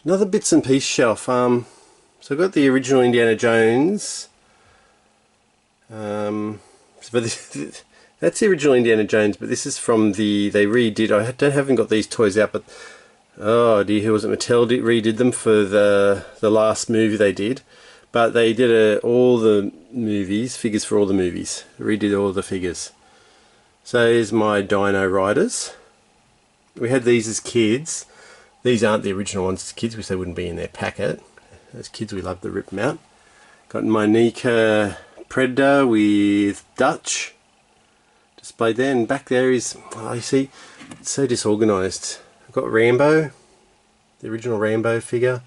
Another bits and piece shelf. So I've got the original Indiana Jones. But that's the original Indiana Jones, but this is from they redid. I haven't got these toys out, but oh dear, who was it? Mattel redid them for the last movie they did. But they did all the movies, figures for all the movies. Redid all the figures. So here's my Dino Riders. We had these as kids. These aren't the original ones as kids because they wouldn't be in their packet. As kids we loved to rip them out. Got my Nika Predator with Dutch displayed there, and back there is, oh, you see, it's so disorganised. I've got Rambo, the original Rambo figure.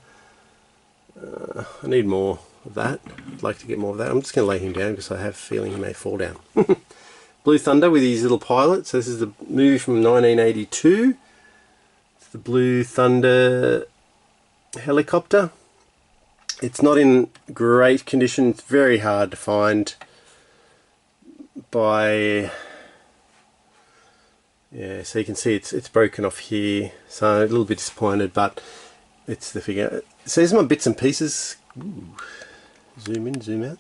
I need more of that. I'd like to get more of that. I'm just going to lay him down because I have a feeling he may fall down. Blue Thunder with his little pilot. So this is the movie from 1982. It's the Blue Thunder helicopter. It's not in great condition. It's very hard to find by, yeah, so you can see it's broken off here. So a little bit disappointed, but it's the figure. So here's my bits and pieces. Ooh. Zoom in, zoom out.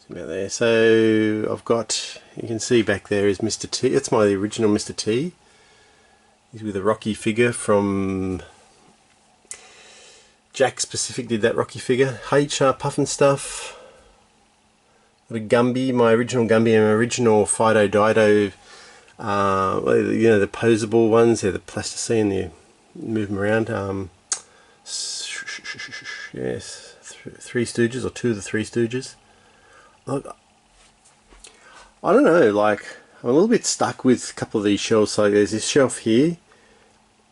Zoom out there. So I've got, you can see back there is Mr. T. That's my original Mr. T. He's with a Rocky figure from Jack Pacific, did that Rocky figure. H. Puffin stuff. Got a Gumby, my original Gumby and my original Fido Dido. You know, the posable ones. They're the plasticine. You move them around. Yes. Three Stooges, or two of the Three Stooges. Look, I don't know, like, I'm a little bit stuck with a couple of these shelves. So there's this shelf here,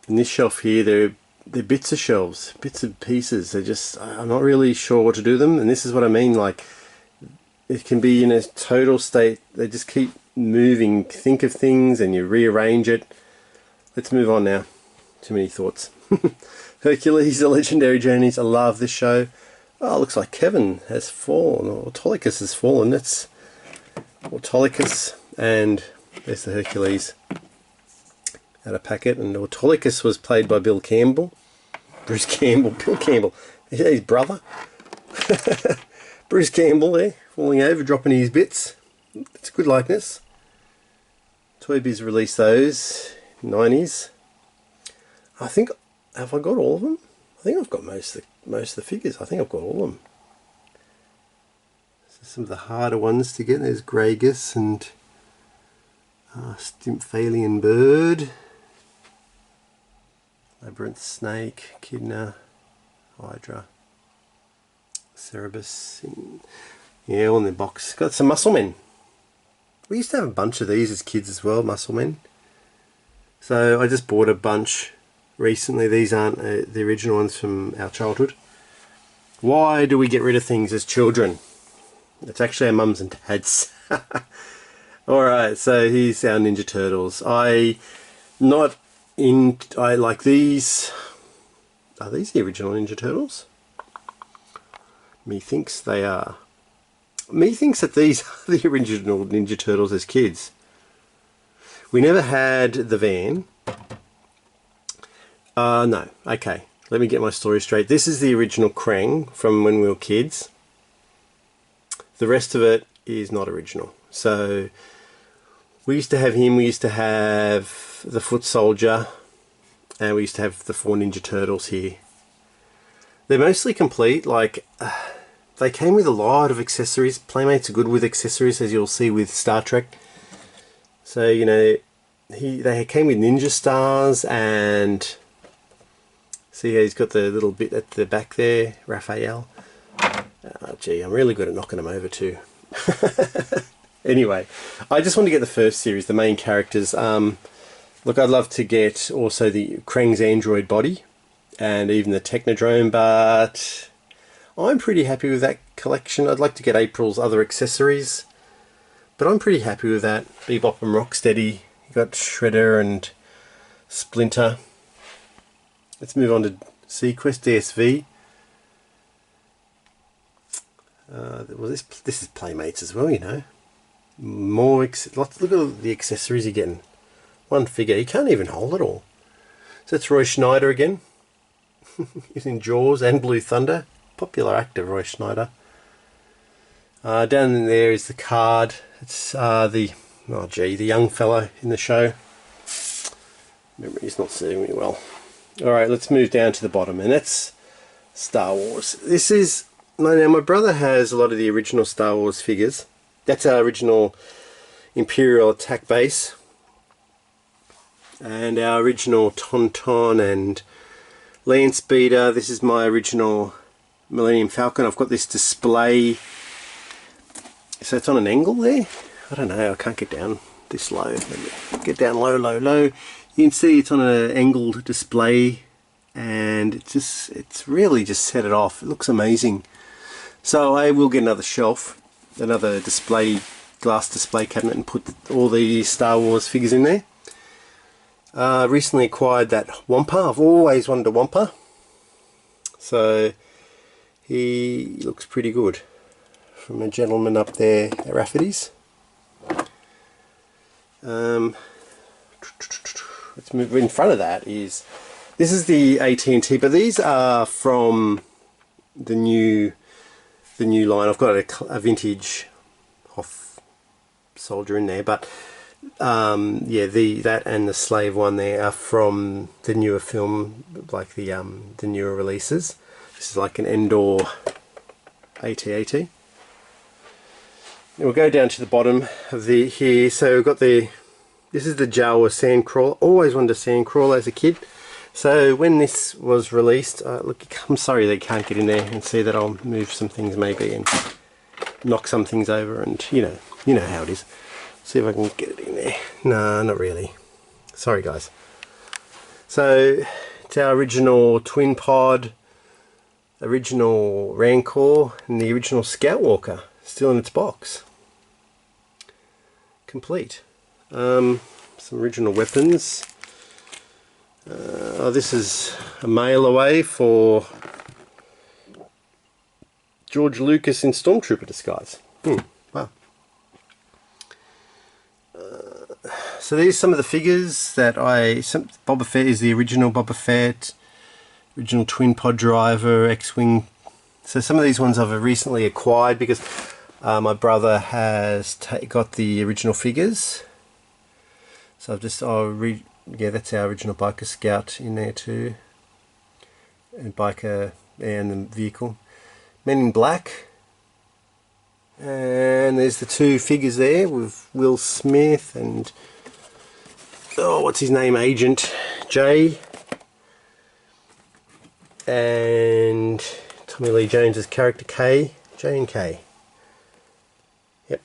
and this shelf here, they're bits of shelves, bits of pieces. They're just, I'm not really sure what to do with them, and this is what I mean, like, it can be in a total state, they just keep moving, think of things, and you rearrange it. Let's move on now. Too many thoughts. Hercules, the Legendary Journeys, I love this show. Oh, looks like Kevin has fallen, or Autolycus has fallen. That's Autolycus, and there's the Hercules out of packet. And Autolycus was played by Bill Campbell. Bruce Campbell, Bill Campbell, his brother. Bruce Campbell there, falling over, dropping his bits. It's a good likeness. Toy Biz released those, 90s. I think, have I got all of them? I think I've got most of the figures. I think I've got all of them. So some of the harder ones to get. There's Gragus and Stymphalian Bird, Labyrinth Snake, Echidna, Hydra, Cerebus. Yeah, all in the box. Got some Muscle Men. We used to have a bunch of these as kids as well, Muscle Men. So I just bought a bunch recently. These aren't the original ones from our childhood. Why do we get rid of things as children? It's actually our mums and dads. Alright, so here's our Ninja Turtles. I like these. Are these the original Ninja Turtles? Methinks they are. Methinks that these are the original Ninja Turtles as kids. We never had the van. No. Okay. Let me get my story straight. This is the original Krang from when we were kids. The rest of it is not original. So we used to have him. We used to have the Foot Soldier, and we used to have the 4 Ninja Turtles here. They're mostly complete. Like, they came with a lot of accessories. Playmates are good with accessories, as you'll see with Star Trek. So, you know, they came with ninja stars, and see how he's got the little bit at the back there, Raphael. Oh, gee, I'm really good at knocking them over too. Anyway, I just want to get the first series, the main characters. Look, I'd love to get also the Krang's android body and even the Technodrome, but I'm pretty happy with that collection. I'd like to get April's other accessories, but I'm pretty happy with that. Bebop and Rocksteady. You got Shredder and Splinter. Let's move on to Seaquest DSV. Well, this is Playmates as well, you know. Look at the accessories you're getting. One figure, you can't even hold it all. So it's Roy Schneider again. He's in Jaws and Blue Thunder. Popular actor, Roy Schneider. Down in there is the card. It's the young fellow in the show. Memory's not serving me well. Alright, let's move down to the bottom, and that's Star Wars. This is... Now, my brother has a lot of the original Star Wars figures. That's our original Imperial attack base. And our original Tauntaun and Land Speeder. This is my original Millennium Falcon. I've got this display. So it's on an angle there. I don't know, I can't get down this low. Let me get down low, low, low. You can see it's on an angled display, and it's really just set it off. It looks amazing. So I will get another shelf, another glass display cabinet, and put all the Star Wars figures in there. Recently acquired that Wampa. I've always wanted a Wampa. So he looks pretty good. From a gentleman up there at Rafferty's. Let's move in front of that. This is the TMNT, but these are from the new line. I've got a vintage Hoth soldier in there, but yeah, that and the slave one there are from the newer film, like the newer releases. This is like an Endor AT-AT. We'll go down to the bottom of here. So we've got this is the Jawa Sandcrawler. Always wanted a Sandcrawler as a kid. So when this was released, look, I'm sorry they can't get in there and see that. I'll move some things maybe and knock some things over, and you know how it is. See if I can get it in there. No, not really. Sorry guys. So it's our original twin pod, original Rancor, and the original Scoutwalker. Still in its box. Complete. Some original weapons. This is a mail away for George Lucas in Stormtrooper disguise. Wow. So these are some of the figures that Boba Fett is the original Boba Fett, original twin pod driver, X-Wing. So some of these ones I've recently acquired because my brother has got the original figures. So I've just, yeah, that's our original Biker Scout in there too. And Biker and the vehicle. Men in Black. And there's the two figures there with Will Smith and, what's his name, Agent J. And Tommy Lee Jones's character K. J and K. Yep.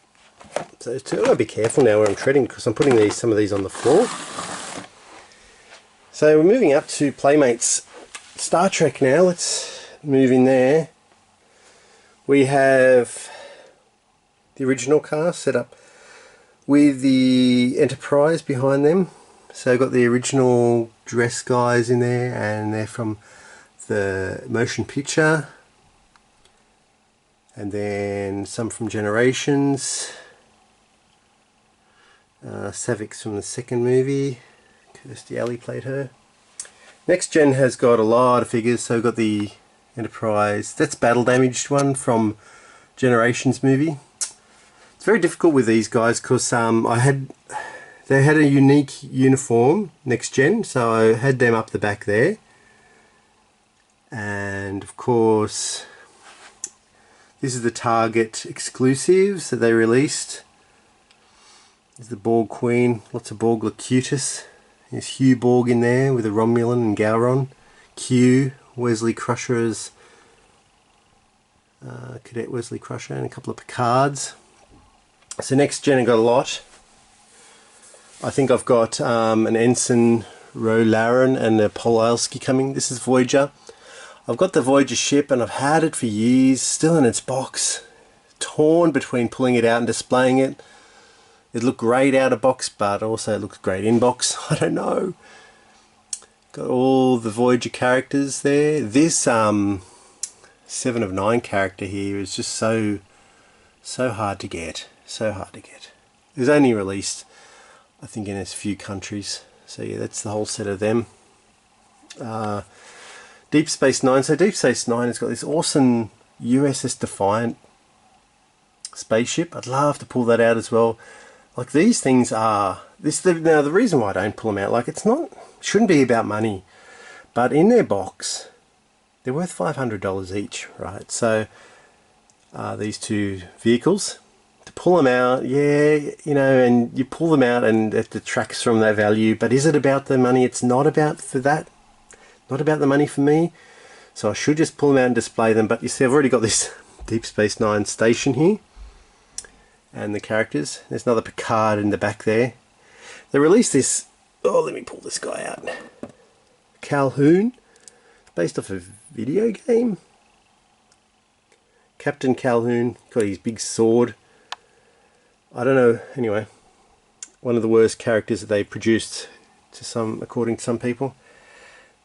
So those two. I'll be careful now where I'm treading because I'm putting some of these on the floor. So we're moving up to Playmates Star Trek now. Let's move in there. We have the original cast set up with the Enterprise behind them. So I've got the original dress guys in there, and they're from the motion picture, and then some from Generations, Savik's from the second movie, Kirstie Alley played her. Next Gen has got a lot of figures, so we've got the Enterprise, that's battle damaged one from Generations movie. It's very difficult with these guys because they had a unique uniform, Next Gen, so I had them up the back there. And of course this is the Target exclusives that they released. There's the Borg Queen, lots of Borg Locutus. There's Hugh Borg in there with a Romulan and Gowron. Q, Wesley Crusher's Cadet Wesley Crusher, and a couple of Picards. So Next Gen I got a lot. I think I've got an Ensign Rolaren and a Polaski coming. This is Voyager. I've got the Voyager ship and I've had it for years, still in its box. Torn between pulling it out and displaying it. It looked great out of box, but also it looks great in box. I don't know. Got all the Voyager characters there. This 7 of 9 character here is just so hard to get. So hard to get. It was only released, I think, in a few countries. So yeah, that's the whole set of them. Deep Space Nine. So Deep Space Nine has got this awesome USS Defiant spaceship. I'd love to pull that out as well. Like these things are now the reason why I don't pull them out, like shouldn't be about money, but in their box they're worth $500 each, right? So these two vehicles, to pull them out, yeah, you know, and you pull them out and it detracts from their value. But is it about the money? It's not about not about the money for me. So I should just pull them out and display them. But you see, I've already got this Deep Space Nine station here and the characters. There's another Picard in the back there. They released this, oh, let me pull this guy out, Calhoun, based off a video game. Captain Calhoun, got his big sword. I don't know, anyway, one of the worst characters that they produced according to some people.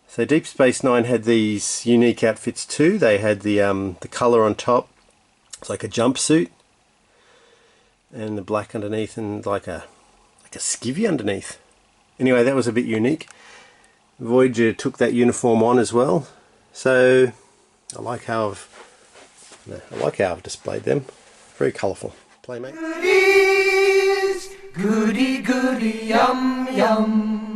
So Deep Space Nine had these unique outfits too. They had the colour on top, it's like a jumpsuit, and the black underneath, and like a skivvy underneath. Anyway, that was a bit unique. Voyager took that uniform on as well. So I like how I've displayed them. Very colourful. Playmate. Goodies, goody goody yum yum.